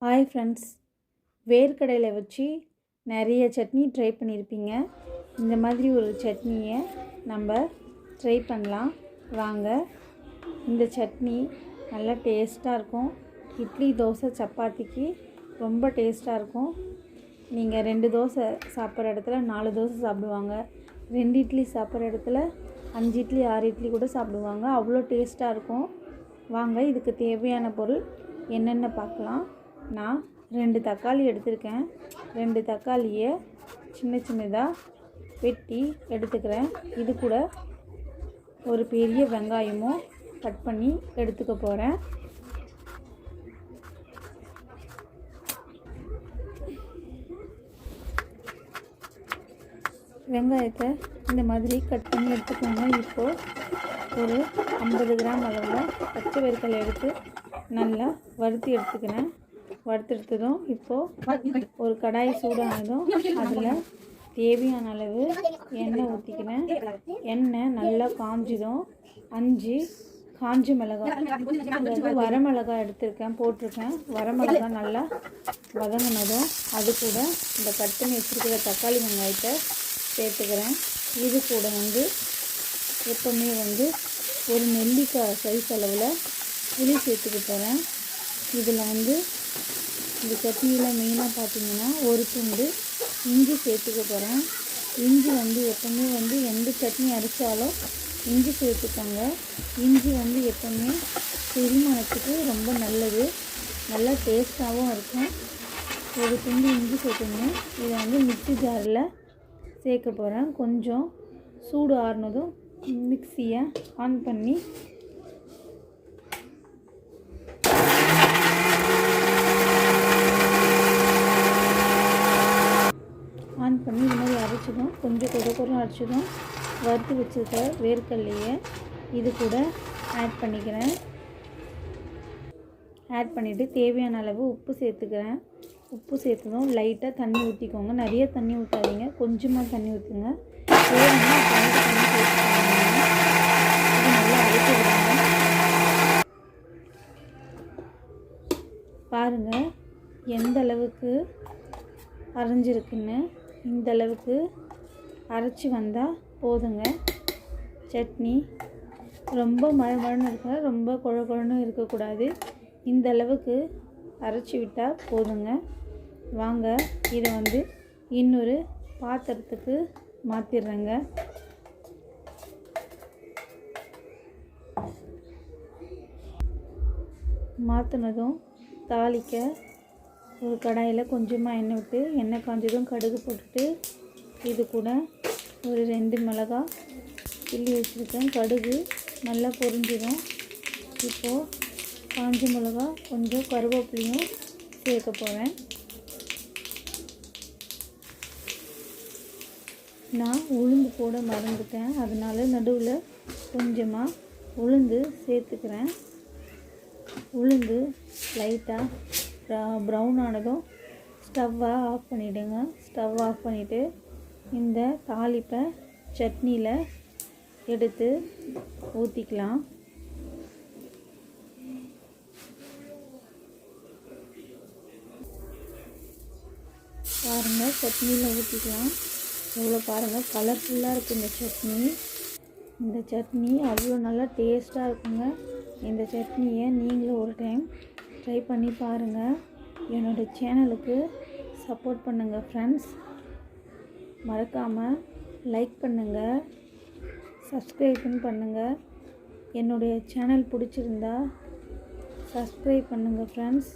Hi friends, வேர்க்கடலை வச்சு நிறைய சட்னி ட்ரை பண்ணியிருப்பீங்க. இந்த மாதிரி ஒரு சட்னியை நம்ம ட்ரை பண்ணலாம் வாங்க. இந்த சட்னி நல்லா டேஸ்ட்டாக இருக்கும். இட்லி, தோசை, சப்பாத்திக்கு ரொம்ப டேஸ்ட்டாக இருக்கும். நீங்கள் 2 தோசை சாப்பிட்ற இடத்துல 4 தோசை சாப்பிடுவாங்க. 2 இட்லி சாப்பிட்ற இடத்துல 5 இட்லி 6 இட்லி கூட சாப்பிடுவாங்க. அவ்வளோ டேஸ்ட்டாக இருக்கும். வாங்க, இதுக்கு தேவையான பொருள் என்னென்ன பார்க்கலாம். நான் 2 தக்காளி எடுத்திருக்கேன். 2 தக்காளியை சின்ன சின்னதாக வெட்டி எடுத்துக்கிறேன். இது கூட ஒரு பெரிய வெங்காயமும் கட் பண்ணி எடுத்துக்க போகிறேன். வெங்காயத்தை இந்த மாதிரி கட் பண்ணி எடுத்துக்கோங்க. இப்போது ஒரு 50 கிராம் அளவில் பச்சை வேர்க்கடலை எடுத்து நல்லா வறுத்து எடுத்துக்கிறேன். வறுத்தெடுத்ததும் இப்போது ஒரு கடாய் சூடானதும் அதில் தேவையான அளவு எண்ணெய் ஊற்றிக்கிறேன். எண்ணெய் நல்லா காஞ்சதும் 5 காஞ்ச மிளகாய், அதாவது வரமிளகாய் எடுத்திருக்கேன், போட்டிருக்கேன். வரமிளகாய் நல்லா வதங்கினதும் அது கூட இந்த கட் பண்ணி வச்சுருக்கிற தக்காளி வெங்காயத்தை சேர்த்துக்கிறேன். இது கூட எப்போவுமே ஒரு நெல்லிக்காய் சைஸ் அளவில் புளி சேர்த்துக்க போகிறேன். இதில் இந்த சட்னியில் மெயினாக பார்த்திங்கன்னா ஒரு துண்டு இஞ்சி சேர்த்துக்க போகிறேன். இஞ்சி எப்போவுமே எந்த சட்னி அரைச்சாலும் இஞ்சி சேர்த்துக்கோங்க. இஞ்சி எப்போவுமே செரிமானத்துக்கு ரொம்ப நல்லது, நல்லா டேஸ்ட்டாகவும் இருக்கும். ஒரு துண்டு இஞ்சி சேர்த்துங்க. இதை மிக்ஸி ஜாரில் சேர்க்க போகிறேன். கொஞ்சம் சூடு ஆறுனதும் மிக்ஸியை ஆன் பண்ணி இது மாதிரி அரைச்சிடும். கொஞ்சம் குறை அரைச்சிடும். வறுத்து வச்சுருக்க வேர்க்கடலையை இது கூட ஆட் பண்ணிக்கிறேன். ஆட் பண்ணிவிட்டு தேவையான அளவு உப்பு சேர்த்துக்கிறேன். உப்பு சேர்த்ததும் லைட்டாக தண்ணி ஊற்றிக்கோங்க. நிறைய தண்ணி ஊற்றாதீங்க, கொஞ்சமாக தண்ணி ஊற்றுங்க. நல்லா அரைச்சி விடுங்க. பாருங்கள் எந்த அளவுக்கு அரைஞ்சிருக்குன்னு. இந்த அளவுக்கு அரைச்சி வந்தால் போதுங்க. சட்னி ரொம்ப மழமழன்னு இருக்க, ரொம்ப குழன்னு இருக்கக்கூடாது. இந்த அளவுக்கு அரைச்சி விட்டால் போதுங்க. வாங்க, இதை இன்னொரு பாத்திரத்துக்கு மாற்றிடுறேங்க. மாற்றினதும் தாளிக்க ஒரு கடாயில் கொஞ்சமாக எண்ணெய் விட்டு, எண்ணெய் காஞ்சதும் கடுகு போட்டுட்டு இது கூட ஒரு 2 மிளகாய் கிள்ளி வச்சுருக்கேன். கடுகு நல்லா பொரிஞ்சிடும். இப்போது காஞ்ச மிளகாய் கொஞ்சம் கருவேப்பிலையும் சேர்க்க போகிறேன். நான் உளுந்து போட மறந்துட்டேன், அதனால நடுவில் கொஞ்சமாக உளுந்து சேர்த்துக்கிறேன். உளுந்து லைட்டாக ப்ரௌன் ஆனதும் ஸ்டவ்வை ஆஃப் பண்ணிவிடுங்க. ஸ்டவ் ஆஃப் பண்ணிவிட்டு இந்த தாளிப்பை சட்னியில் எடுத்து ஊற்றிக்கலாம். பாருங்கள், சட்னியில் ஊற்றிக்கலாம். எவ்வளோ பாருங்கள் கலர்ஃபுல்லாக இருக்குது இந்த சட்னி. இந்த சட்னி அவ்வளோ நல்லா டேஸ்ட்டாக இருக்குங்க. இந்த சட்னியை நீங்களும் ஒரு டைம் ட்ரை பண்ணி பாருங்கள். என்னோடய சேனலுக்கு சப்போர்ட் பண்ணுங்கள் ஃப்ரெண்ட்ஸ். மறக்காமல் லைக் பண்ணுங்கள், சப்ஸ்கிரைப் பண்ணுங்கள். என்னுடைய சேனல் பிடிச்சிருந்தா சப்ஸ்கிரைப் பண்ணுங்கள் ஃப்ரெண்ட்ஸ்.